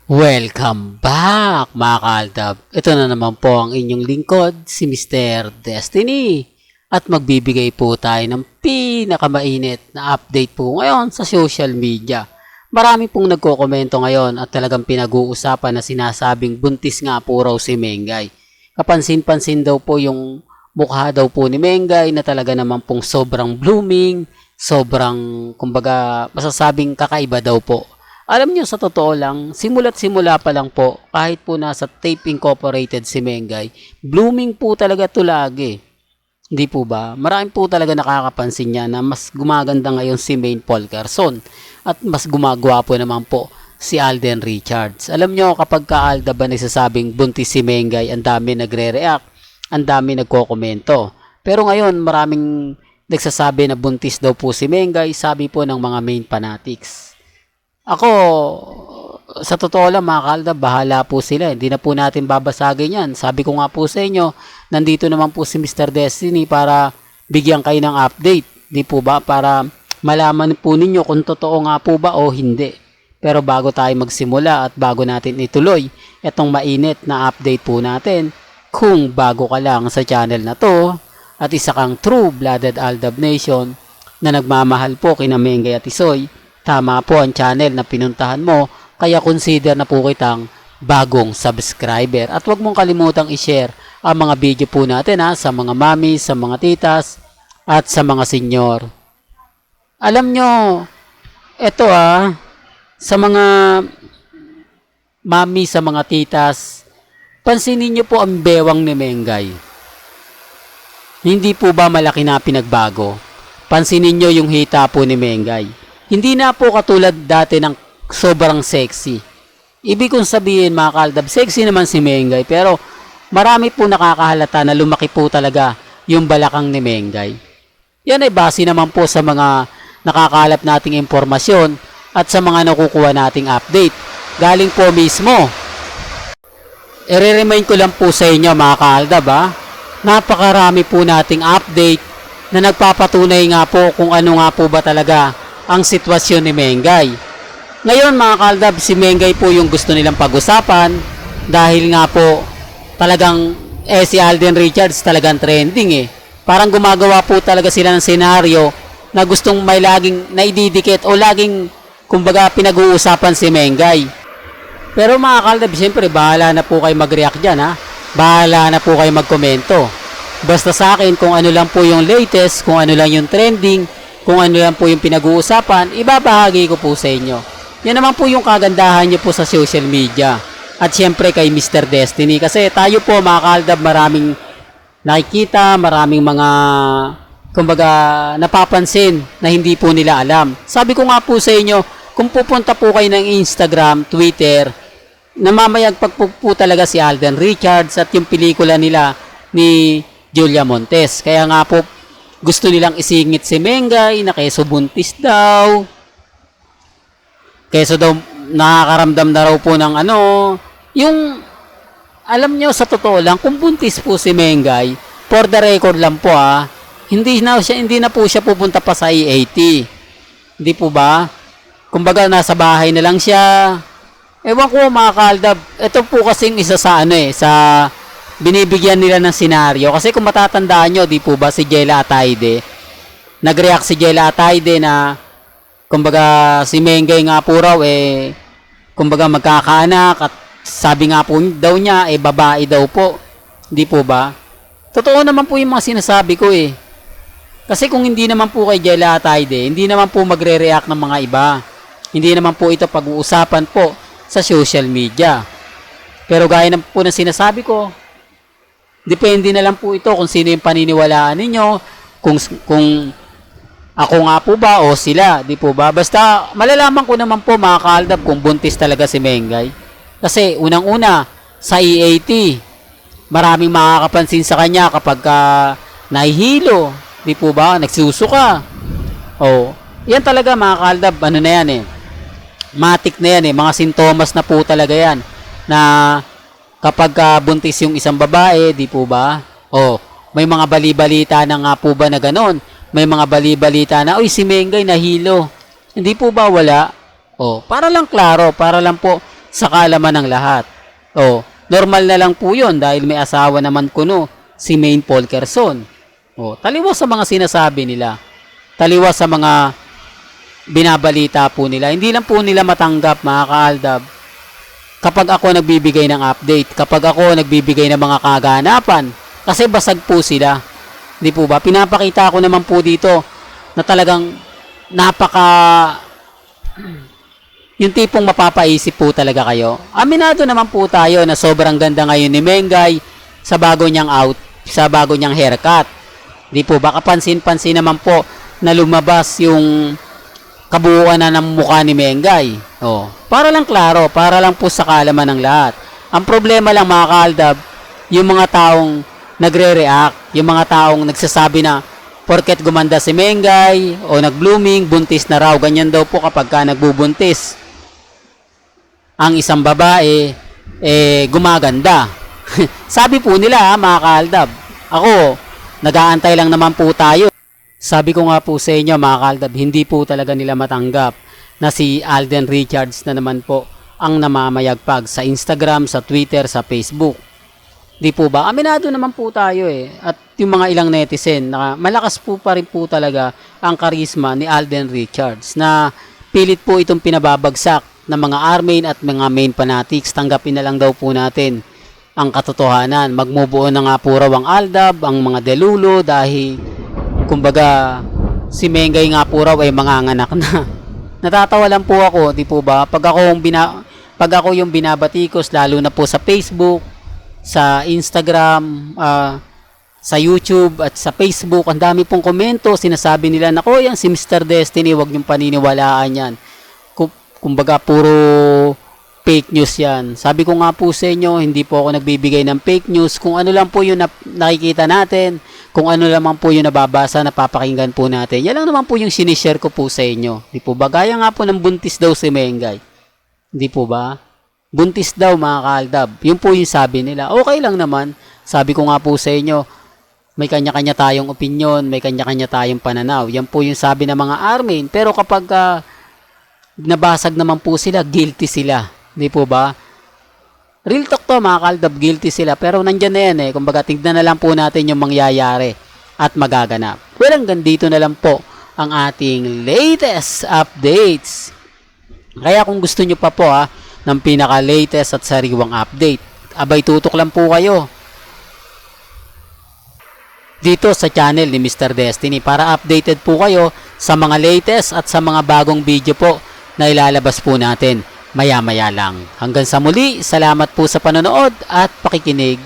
Welcome back mga kaaldab. Ito na naman po ang inyong lingkod, si Mr. Destiny. At magbibigay po tayo ng pinakamainit na update po ngayon sa social media. Marami pong nagkokomento ngayon at talagang pinag-uusapan na sinasabing buntis nga po raw si Mengay. Kapansin-pansin daw po yung mukha daw po ni Mengay na talaga naman pong sobrang blooming, sobrang kumbaga masasabing kakaiba daw po. Alam nyo, sa totoo lang, simula't simula pa lang po, kahit po nasa Tape Incorporated si Mengay, blooming po talaga to lagi. Hindi po ba? Marami po talaga nakakapansin niya na mas gumaganda ngayon si Maine Paul Carson at mas gumagawa po naman po si Alden Richards. Alam nyo, kapag ka-Alda ba nagsasabing buntis si Mengay, ang dami nagre-react, ang dami nagko-komento. Pero ngayon, maraming nagsasabi na buntis daw po si Mengay, sabi po ng mga Maine fanatics. Ako, sa totoo lang mga kalda, bahala po sila. Hindi na po natin babasagin yan. Sabi ko nga po sa inyo, nandito naman po si Mr. Destiny para bigyan kayo ng update. Di po ba? Para malaman po ninyo kung totoo nga po ba o hindi. Pero bago tayo magsimula at bago natin ituloy itong mainit na update po natin, kung bago ka lang sa channel na to at isa kang true-blooded Aldab Nation na nagmamahal po kina Mengay at Isoy, tama po ang channel na pinuntahan mo, kaya consider na po kitang bagong subscriber. At huwag mong kalimutang i-share ang mga video po natin sa mga mami, sa mga titas, at sa mga senyor. Alam nyo, ito sa mga mami, sa mga titas, pansinin nyo po ang bewang ni Mengay. Hindi po ba malaki na pinagbago? Pansinin nyo yung hita po ni Mengay. Hindi na po katulad dati ng sobrang sexy. Ibig kong sabihin mga kaaldab, sexy naman si Mengay pero marami po nakakahalata na lumaki po talaga yung balakang ni Mengay. Yan ay base naman po sa mga nakakalap nating impormasyon at sa mga nakukuha nating update. Galing po mismo. I-remind ko lang po sa inyo mga kaaldab napakarami po nating update na nagpapatunay nga po kung ano nga po ba talaga ang sitwasyon ni Mengay. Ngayon mga kaaldab, si Mengay po yung gusto nilang pag-usapan dahil nga po talagang si Alden Richards talagang trending Parang gumagawa po talaga sila ng senaryo na gustong may laging naididikit o laging kumbaga pinag-uusapan si Mengay. Pero mga kaaldab, siyempre bahala na po kayo mag-react dyan Bahala na po kayo mag-komento. Basta sa akin kung ano lang po yung latest, kung ano lang yung trending, kung ano lang po yung pinag-uusapan, ibabahagi ko po sa inyo. Yan naman po yung kagandahan nyo po sa social media. At syempre kay Mr. Destiny. Kasi tayo po mga kaaldab, maraming nakikita, maraming mga kumbaga napapansin na hindi po nila alam. Sabi ko nga po sa inyo, kung pupunta po kayo ng Instagram, Twitter, namamayagpag po talaga si Alden Richards at yung pelikula nila ni Julia Montes. Kaya nga po, gusto nilang isingit si Mengay na keso buntis daw. Keso daw nakakaramdam na raw po ng yung alam nyo sa totoo lang kung buntis po si Mengay, for the record lang po hindi na po siya pupunta pa sa EAT. Hindi po ba? Kumbaga nasa bahay na lang siya. Ewan ko mga kaaldab, ito po kasing isa sa sa binibigyan nila ng senaryo. Kasi kung matatandaan nyo, di po ba si Jela Ataide, nag-react si Jela Ataide na kumbaga si Mengay nga po raw kumbaga magkakaanak at sabi nga po daw niya babae daw po. Di po ba? Totoo naman po yung mga sinasabi ko Kasi kung hindi naman po kay Jela Ataide, hindi naman po magre-react ng mga iba. Hindi naman po ito pag-uusapan po sa social media. Pero gaya na po ng sinasabi ko, depende na lang po ito kung sino yung paniniwalaan ninyo, kung ako nga po ba o sila, di po ba? Basta malalaman ko naman po mga kaaldab kung buntis talaga si Mengay. Kasi unang-una, sa EAT, maraming makakapansin sa kanya kapag nahihilo, di po ba? Nagsusuka. Yan talaga mga kaaldab, na yan matik na yan mga sintomas na po talaga yan na kapag buntis yung isang babae, di po ba? May mga bali-balita na nga po ba na ganon? May mga bali-balita na, si Mengay nahilo. Hindi po ba wala? Para lang klaro, para lang po sa kaalaman ng lahat. O, normal na lang po yun dahil may asawa naman kuno, si Maine Polkerson. O, taliwas sa mga sinasabi nila. Taliwas sa mga binabalita po nila. Hindi lang po nila matanggap, mga kaaldab, kapag ako nagbibigay ng update, kapag ako nagbibigay ng mga kaganapan, kasi basag po sila. Di po ba? Pinapakita ko naman po dito na talagang yung tipong mapapaisip po talaga kayo. Aminado naman po tayo na sobrang ganda ngayon ni Mengay sa bago niyang haircut. Di po ba? Kapansin-pansin naman po na lumabas yung kabuuan na ng mukha ni Mengay. Oh, para lang klaro, para lang po sa kaalaman ng lahat. Ang problema lang, mga kaaldab, yung mga taong nagre-react, yung mga taong nagsasabi na porket gumanda si Mengay o nag-blooming, buntis na raw. Ganyan daw po kapag ka nagbubuntis ang isang babae, gumaganda. Sabi po nila, mga kaaldab. Ako, nag-aantay lang naman po tayo. Sabi ko nga po sa inyo, mga kaaldab, hindi po talaga nila matanggap na si Alden Richards na naman po ang namamayagpag sa Instagram, sa Twitter, sa Facebook. Di po ba? Aminado naman po tayo At yung mga ilang netizen, na malakas po pa rin po talaga ang karisma ni Alden Richards na pilit po itong pinababagsak ng mga Armain at mga main fanatics. Tanggapin na lang daw po natin ang katotohanan. Magmubuo na nga po raw ang Aldab, ang mga Delulo dahil kumbaga si Mengay nga po raw ay manganganak na. Natatawa lang po ako, di po ba? Pag ako yung binabatikos, lalo na po sa Facebook, sa Instagram, sa YouTube at sa Facebook, ang dami pong komento, sinasabi nila, nako yan si Mr. Destiny, wag niyong paniniwalaan yan. Kumbaga puro fake news yan. Sabi ko nga po sa inyo, hindi po ako nagbibigay ng fake news. Kung ano lang po yung nakikita natin, kung ano naman po yung nababasa, napapakinggan po natin. Yan lang naman po yung sinishare ko po sa inyo. Di po ba? Gaya nga po ng buntis daw si Mengay. Di po ba? Buntis daw, mga kaaldab. Yun po yung sabi nila. Okay lang naman. Sabi ko nga po sa inyo, may kanya-kanya tayong opinion, may kanya-kanya tayong pananaw. Yan po yung sabi ng mga Armain. Pero kapag nabasag naman po sila, guilty sila. Di po ba? Real talk to, mga kaaldab, guilty sila. Pero nandyan na yan Kumbaga, tignan na lang po natin yung mangyayari at magaganap. Well, hanggang dito na lang po ang ating latest updates. Kaya kung gusto nyo pa po ng pinaka-latest at sariwang update, abay tutok lang po kayo dito sa channel ni Mr. Destiny para updated po kayo sa mga latest at sa mga bagong video po na ilalabas po natin maya-maya lang. Hanggang sa muli, salamat po sa panonood at pakikinig.